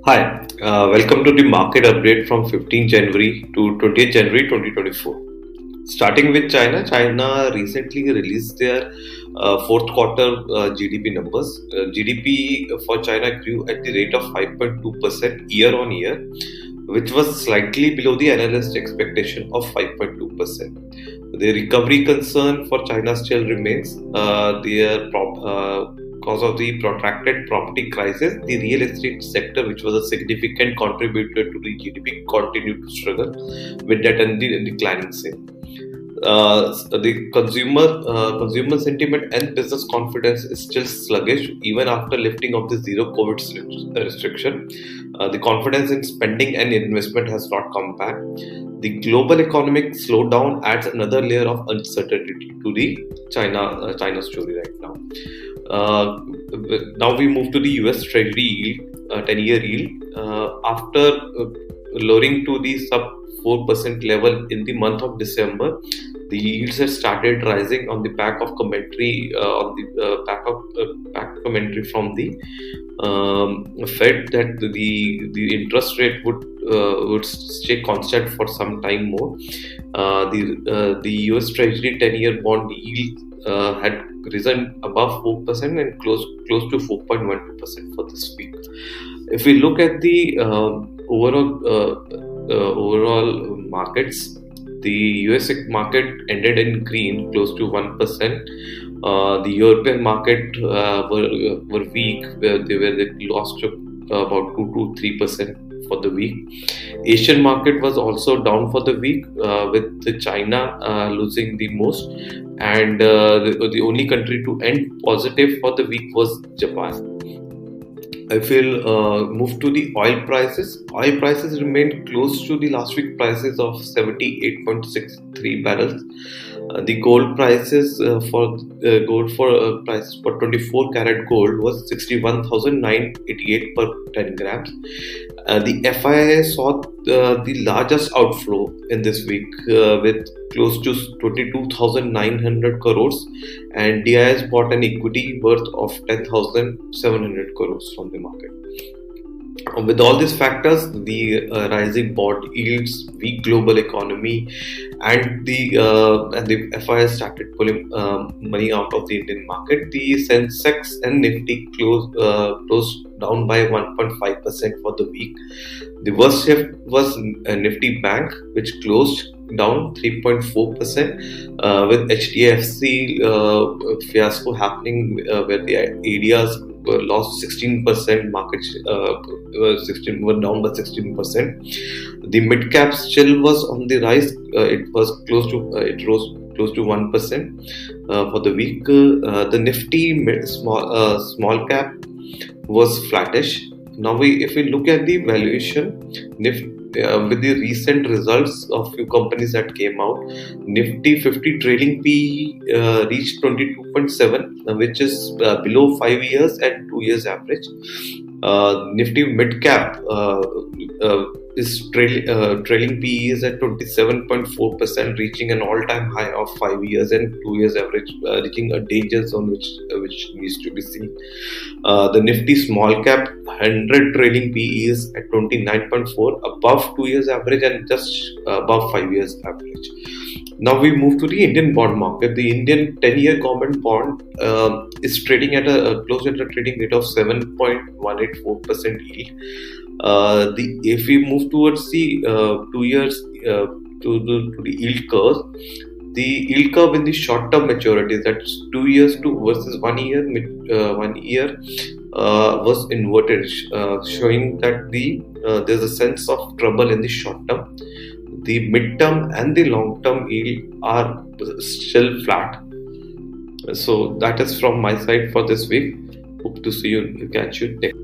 Hi, welcome to the market update from 15th January to 20th January 2024. Starting with China, China recently released their fourth quarter GDP numbers. GDP for China grew at the rate of 5.2% year on year, which was slightly below the analyst expectation of 5.2%. The recovery concern for China still remains. Because of the protracted property crisis, the real estate sector, which was a significant contributor to the GDP, continued to struggle with that and the declining sale. The consumer sentiment and business confidence is still sluggish even after lifting of the zero COVID restriction. The confidence in spending and investment has not come back. The global economic slowdown adds another layer of uncertainty to the China story right now. Now we move to the U.S. Treasury yield, 10-year yield. After lowering to the sub 4% level in the month of December, the yields have started rising on the back of commentary commentary from the Fed that the interest rate would stay constant for some time more. The U.S. Treasury 10-year bond yield had risen above 4% and close to 4.12% for this week. If we look at the overall markets, the US market ended in green, close to 1%. The European market were weak, where they lost about 2 to 3% for the week. Asian market was also down for the week, with the China losing the most, and the only country to end positive for the week was Japan. If we'll move to the oil prices remained close to the last week prices of 78.63 barrels. The gold prices prices for 24 karat gold was 61,988 per 10 grams. The FII saw the largest outflow in this week, with close to 22,900 crores, and DIS bought an equity worth of 10,700 crores from the market. With all these factors, the rising bond yields, weak global economy, and the FIS started pulling money out of the Indian market, the Sensex and Nifty closed down by 1.5% for the week. The worst hit was Nifty Bank, which closed down 3.4%, with HDFC fiasco happening, where the ADRs lost 16%, were down by 16%. The mid cap still was on the rise. It rose close to 1% for the week. The Nifty small cap was flattish. Now, if we look at the valuation, with the recent results of few companies that came out, Nifty 50 trailing P reached 22.7, which is below 5 years and 2 years average. Nifty mid cap is trailing PE is at 27.4%, reaching an all-time high of 5 years and 2 years average, reaching a danger zone which needs to be seen. The Nifty small cap 100 trailing PE is at 29.4, above 2 years average and just above 5 years average. Now we move to the Indian bond market. The Indian 10-year government bond is trading at a close at a trading rate of 7.184% yield. If we move towards the 2 years to the yield curve, the yield curve in the short-term maturities, that's 2 years versus 1 year, was inverted, showing that there's a sense of trouble in the short term. The mid-term and the long-term yield are still flat. So that is from my side for this week. Hope to see you, catch you next.